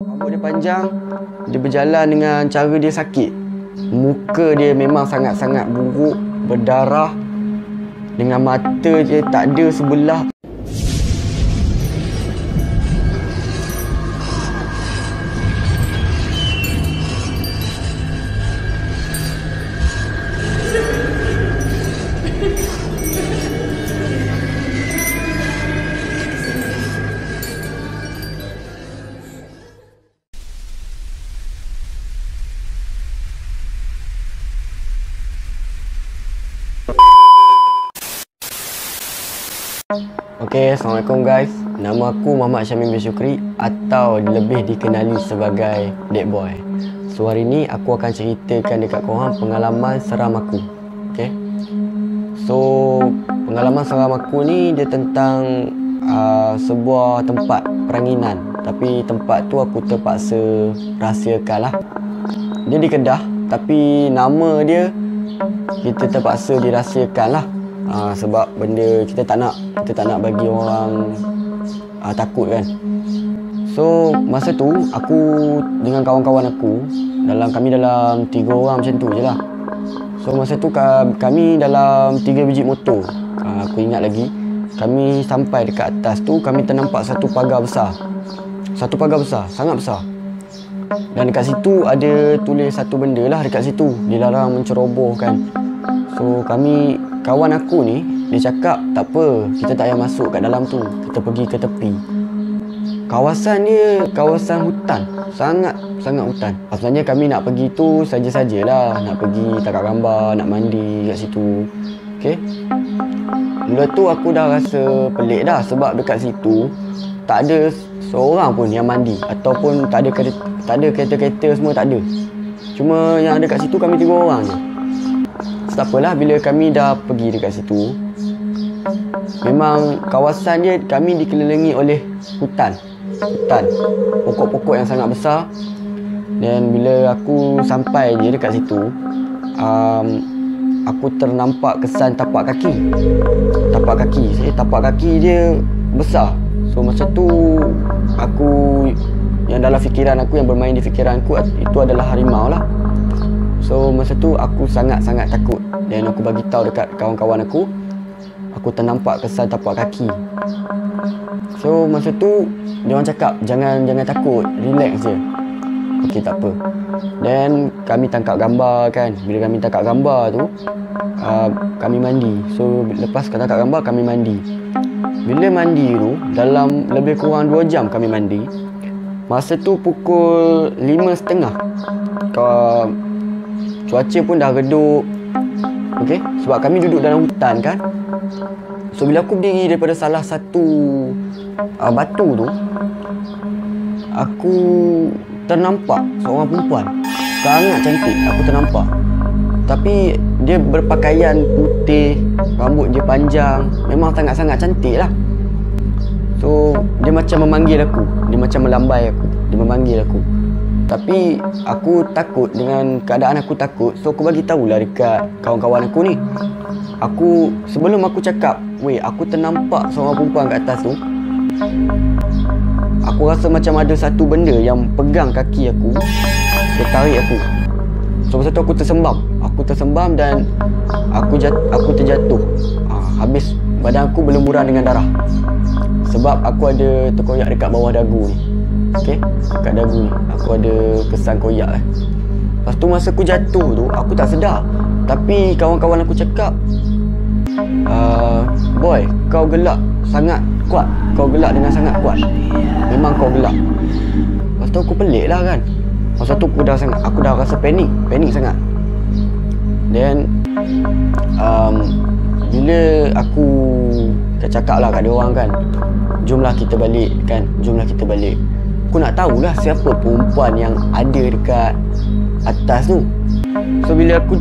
Rambut dia panjang, dia berjalan dengan cara dia sakit. Muka dia memang sangat-sangat buruk, berdarah. Dengan mata dia tak ada sebelah. Okay, Assalamualaikum guys. Nama aku Muhammad Syamim bin Syukri atau lebih dikenali sebagai Dead Boy. So hari ni aku akan ceritakan dekat korang pengalaman seram aku. Okay. So pengalaman seram aku ni dia tentang sebuah tempat peranginan. Tapi tempat tu aku terpaksa rahsiakan lah. Dia di Kedah tapi nama dia kita terpaksa dirahsiakan lah. Sebab benda kita tak nak bagi orang takut kan. So masa tu aku dengan kawan-kawan aku kami dalam 3 orang macam tu je lah. So masa tu kami dalam 3 biji motor. Aku ingat lagi, kami sampai dekat atas tu kami ternampak satu pagar besar. Satu pagar besar, sangat besar. Dan dekat situ ada tulis satu benda lah dekat situ, dilarang mencerobohkan. So kawan aku ni, dia cakap tak apa, kita tak payah masuk kat dalam tu, kita pergi ke tepi. Kawasan dia kawasan hutan, sangat hutan. Sebenarnya kami nak pergi tu saja-sajalah, nak pergi tangkap gambar, nak mandi kat situ. Okay. Mula tu aku dah rasa pelik dah sebab dekat situ tak ada seorang pun yang mandi ataupun tak ada kereta-kereta semua, tak ada. Cuma yang ada kat situ kami 3 orang je. Tak apalah, bila kami dah pergi dekat situ, memang kawasan dia kami dikelilingi oleh hutan, pokok-pokok yang sangat besar. Dan bila aku sampai je dekat situ, aku ternampak kesan tapak kaki. Tapak kaki dia besar. So masa tu aku, yang dalam fikiran aku, yang bermain di fikiran aku, itu adalah harimau lah. So masa tu aku sangat-sangat takut. Dan aku bagi tahu dekat kawan-kawan aku ternampak kesan tapak kaki. So masa tu dia orang cakap jangan takut, relax je. Okey, tak apa. Dan kami tangkap gambar kan. Bila kami tangkap gambar tu, kami mandi. So lepas tangkap gambar kami mandi. Bila mandi tu, dalam lebih kurang 2 jam kami mandi. Masa tu pukul 5.30. Cuaca pun dah redup. Okey, sebab kami duduk dalam hutan kan. So bila aku berdiri daripada salah satu batu tu, aku ternampak seorang perempuan sangat cantik. Aku ternampak, tapi dia berpakaian putih, rambut dia panjang, memang sangat-sangat cantik lah. So dia macam memanggil aku, dia macam melambai aku, dia memanggil aku. Tapi aku takut, dengan keadaan aku takut. So aku bagi tahulah dekat kawan-kawan aku ni. Sebelum aku cakap, weh, aku ternampak seorang perempuan kat atas tu, aku rasa macam ada satu benda yang pegang kaki aku, dia tarik aku. So masa tu aku tersembam dan aku terjatuh. Habis badan aku berlemburan dengan darah. Sebab aku ada terkoyak dekat bawah dagu ni. Okay, kat dagu ni aku ada kesan koyak lah. Lepas tu masa aku jatuh tu, aku tak sedar. Tapi kawan-kawan aku cakap, boy, kau gelak sangat kuat. Kau gelak dengan sangat kuat. Memang kau gelak. Lepas tu aku pelik lah kan. Masa tu aku dah rasa panik sangat. Then bila aku cakap lah kat dia orang kan, jomlah kita balik kan, Aku nak tahulah siapa perempuan yang ada dekat atas tu. So bila aku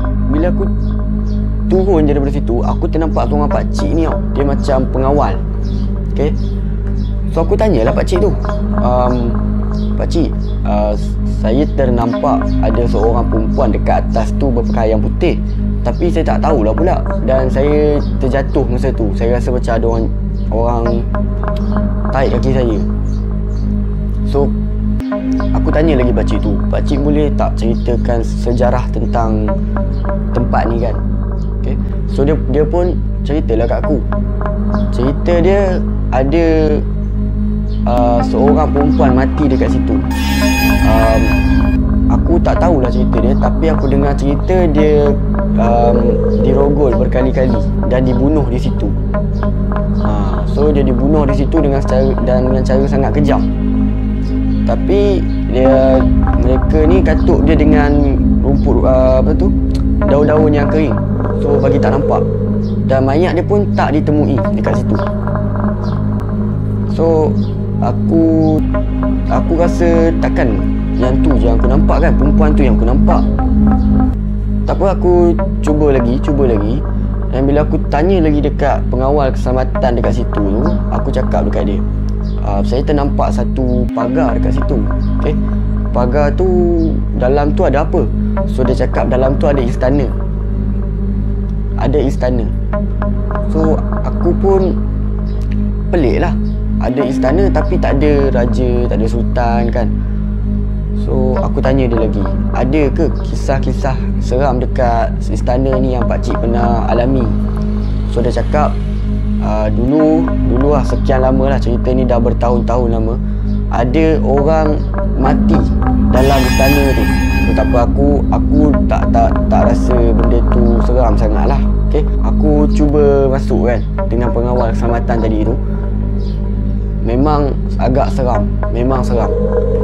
turun je daripada situ, aku ternampak seorang pakcik ni tau. Dia macam pengawal. Okay. So aku tanyalah pakcik tu, pakcik, saya ternampak ada seorang perempuan dekat atas tu berpakaian putih, tapi saya tak tahulah pula. Dan saya terjatuh masa tu. Saya rasa macam ada orang tarik kaki saya. So aku tanya lagi pakcik tu, pakcik boleh tak ceritakan sejarah tentang tempat ni kan? Okay. So dia pun ceritalah kat aku. Cerita dia ada seorang perempuan mati dekat situ. Aku tak tahulah cerita dia, tapi aku dengar cerita dia dirogol berkali-kali dan dibunuh di situ. So dia dibunuh di situ dengan cara sangat kejam. Tapi mereka ni katuk dia dengan rumput daun-daun yang kering. So bagi tak nampak. Dan mayat dia pun tak ditemui dekat situ. So aku rasa takkan yang tu je yang aku nampak kan, perempuan tu yang aku nampak. Tak apa, aku cuba lagi. Dan bila aku tanya lagi dekat pengawal keselamatan dekat situ tu, aku cakap dekat dia, saya ternampak satu pagar dekat situ. Okay? Pagar tu, dalam tu ada apa? So dia cakap dalam tu ada istana. Ada istana. So aku pun pelik lah. Ada istana tapi tak ada raja, tak ada sultan kan. So aku tanya dia lagi, ada ke kisah-kisah seram dekat istana ni yang pakcik pernah alami? So dia cakap dulu lah, sekian lama lah, cerita ni dah bertahun-tahun lama, ada orang mati dalam istana tu. So, tak apa, aku tak rasa benda tu seram sangat lah. Okay? Aku cuba masuk kan dengan pengawal keselamatan tadi tu. Memang agak seram. Memang seram.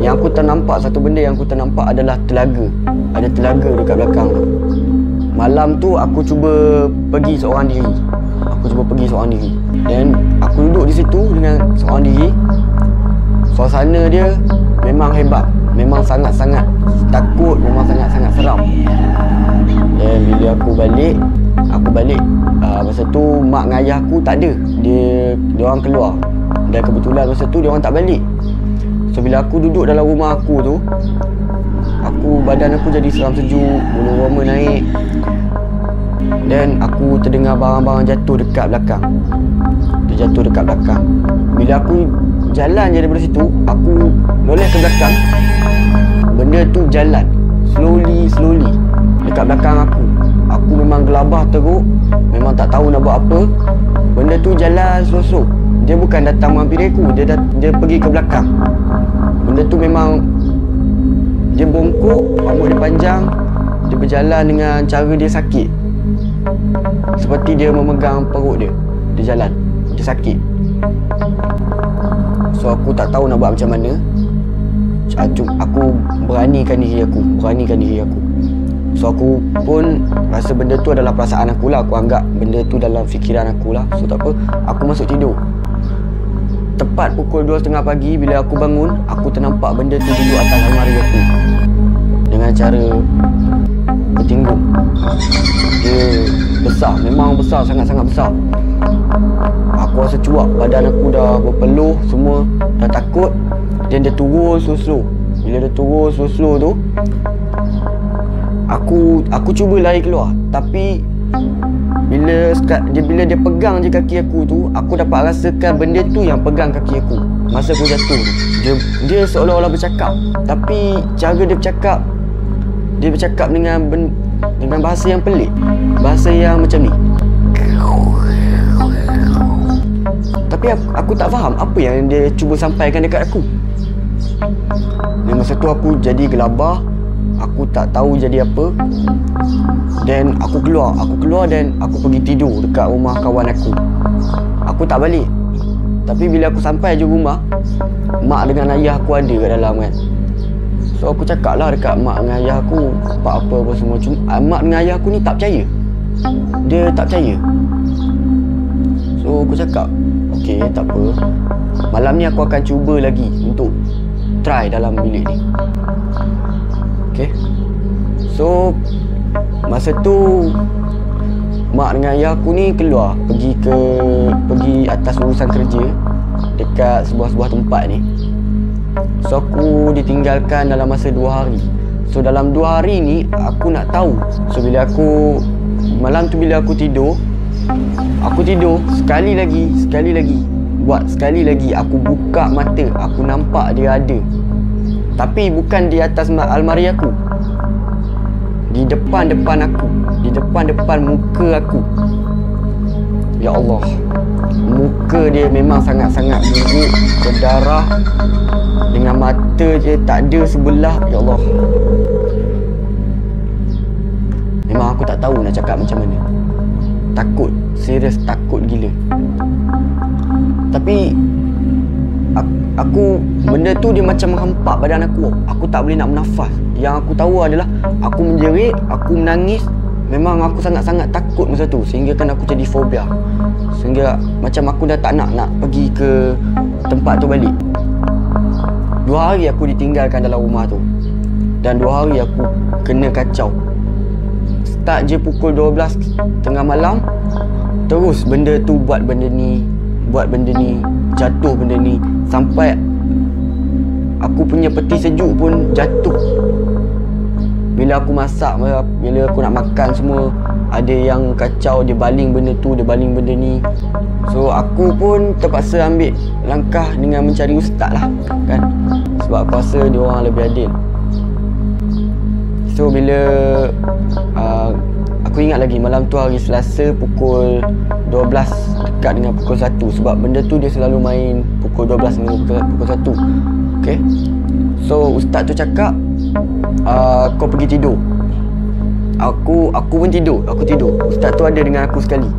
Yang aku ternampak, satu benda yang aku ternampak adalah telaga. Ada telaga dekat belakang tu. Malam tu aku cuba pergi seorang diri. Dan aku duduk di situ dengan seorang diri. Suasana dia memang hebat. Memang sangat-sangat takut. Memang sangat-sangat seram. Dan bila aku balik masa tu mak dengan ayah aku tak ada. Dia orang keluar. Dan kebetulan masa tu dia orang tak balik. So bila aku duduk dalam rumah aku tu, badan aku jadi seram sejuk, bulu roma naik. Dan aku terdengar barang-barang jatuh dekat belakang. Dia jatuh dekat belakang. Bila aku jalan je daripada situ, aku noleh ke belakang. Benda tu jalan slowly dekat belakang aku. Aku memang gelabah teruk, memang tak tahu nak buat apa. Benda tu jalan slow. Dia bukan datang menghampiri aku, dia pergi ke belakang. Benda tu memang dia bongkok, rambut dia panjang, dia berjalan dengan cara dia sakit. Seperti dia memegang perut dia. Dia jalan, dia sakit. So aku tak tahu nak buat macam mana. Aku beranikan diri aku. So aku pun rasa benda tu adalah perasaan aku lah. Aku anggap benda tu dalam fikiran aku lah. So tak apa, aku masuk tidur. Tepat pukul 2.30 pagi, bila aku bangun, aku ternampak benda tu duduk atas almari aku dengan cara bertinggung. Dia besar, memang besar, sangat-sangat besar. Aku rasa cuak, badan aku dah berpeluh semua, dah takut. Dan dia turun slow-slow. Bila dia turun slow-slow tu, aku cuba lari keluar. Tapi bila dia pegang je kaki aku tu, aku dapat rasakan benda tu yang pegang kaki aku masa aku jatuh tu. Dia seolah-olah bercakap, tapi cara dia bercakap dengan bahasa yang pelik. Bahasa yang macam ni. Tapi aku tak faham apa yang dia cuba sampaikan dekat aku. Dan masa tu aku jadi gelabah. Aku tak tahu jadi apa. Dan aku keluar dan aku pergi tidur dekat rumah kawan aku. Aku tak balik. Tapi bila aku sampai je rumah, mak dengan ayah aku ada kat dalam kan. So aku cakap lah dekat mak dengan ayah aku apa semua. Cuma mak dengan ayah aku ni tak percaya. Dia tak percaya. So aku cakap, okey, tak apa, malam ni aku akan cuba lagi untuk try dalam bilik ni. Okay. So masa tu mak dengan ayah aku ni keluar pergi atas urusan kerja dekat sebuah tempat ni. So aku ditinggalkan dalam masa 2 hari. So dalam 2 hari ni aku nak tahu. So malam tu bila aku tidur sekali lagi aku buka mata, aku nampak dia ada. Tapi bukan di atas almari aku, di depan aku, di depan muka aku. Ya Allah, muka dia memang sangat-sangat buruk, berdarah, dengan mata dia tak ada sebelah. Ya Allah, memang aku tak tahu nak cakap macam mana. Takut, serius takut gila. Tapi aku, benda tu dia macam menghempak badan aku. Aku tak boleh nak bernafas. Yang aku tahu adalah aku menjerit, aku menangis. Memang aku sangat-sangat takut masa tu, sehingga kan aku jadi fobia. Sehingga macam aku dah tak nak pergi ke tempat tu balik. 2 hari aku ditinggalkan dalam rumah tu, dan 2 hari aku kena kacau. Start je pukul 12 tengah malam, terus benda tu buat benda ni, jatuh benda ni, sampai aku punya peti sejuk pun jatuh. Bila aku masak, bila aku nak makan semua, ada yang kacau, dia baling benda tu, dia baling benda ni. So aku pun terpaksa ambil langkah dengan mencari ustaz lah kan, sebab aku rasa dia orang lebih adil. So bila aku ingat lagi malam tu hari Selasa pukul 12 dekat dengan pukul 1, sebab benda tu dia selalu main pukul 12 dengan pukul 1. Okay, so ustaz tu cakap, kau pergi tidur. Aku pun tidur, aku tidur. Ustaz tu ada dengan aku sekali.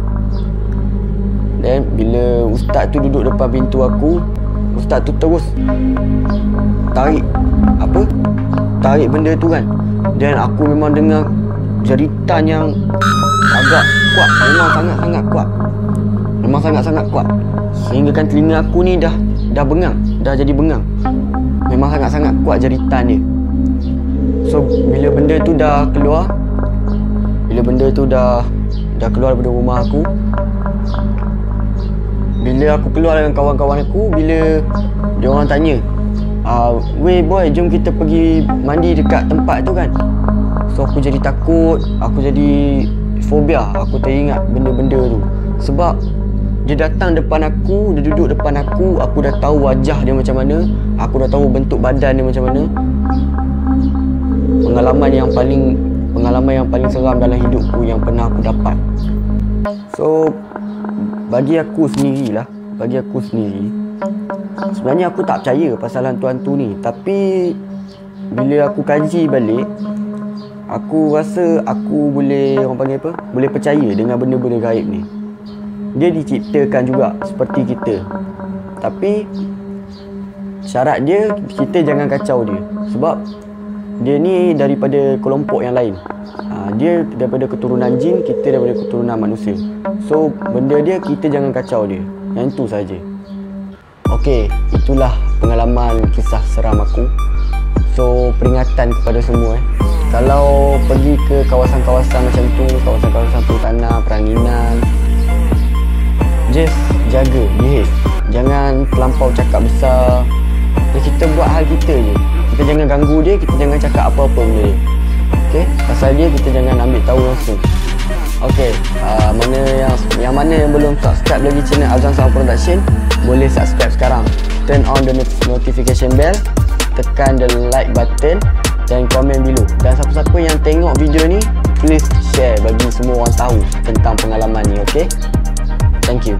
Dan bila ustaz tu duduk depan pintu aku, ustaz tu terus tarik benda tu kan. Dan aku memang dengar jeritan yang agak kuat, memang sangat-sangat kuat. Memang sangat-sangat kuat. Sehingga kan telinga aku ni dah bengang, dah jadi bengang. Memang sangat-sangat kuat jeritan dia. So bila benda tu dah keluar, keluar daripada rumah aku, bila aku keluar dengan kawan-kawan aku, bila dia orang tanya, weh boy, jom kita pergi mandi dekat tempat tu kan. So aku jadi takut, aku jadi fobia. Aku teringat benda-benda tu, sebab dia datang depan aku, dia duduk depan aku dah tahu wajah dia macam mana, aku dah tahu bentuk badan dia macam mana. Pengalaman yang paling seram dalam hidupku yang pernah aku dapat. So bagi aku sendiri, sebenarnya aku tak percaya pasal hantu-hantu ni. Tapi bila aku kaji balik, aku rasa aku boleh, orang panggil apa, boleh percaya dengan benda-benda gaib ni. Dia diciptakan juga seperti kita, tapi syarat dia, kita jangan kacau dia. Sebab dia ni daripada kelompok yang lain. Dia daripada keturunan jin, kita daripada keturunan manusia. So benda dia, kita jangan kacau dia. Yang itu saja. Okey, itulah pengalaman kisah seram aku. So peringatan kepada semua, kalau pergi ke kawasan-kawasan macam tu, kawasan-kawasan tanah, peranginan, just jaga, behave. Jangan terlampau cakap besar. Kita buat hal kita je. Kita jangan ganggu dia, kita jangan cakap apa-apa benda dia. Okay, pasal dia kita jangan ambil tahu langsung. Okay, mana yang belum subscribe lagi channel Azwan Sound Production, boleh subscribe sekarang. Turn on the notification bell, tekan the like button dan komen below. Dan siapa-siapa yang tengok video ni, please share bagi semua orang tahu tentang pengalaman ni. Okay, thank you.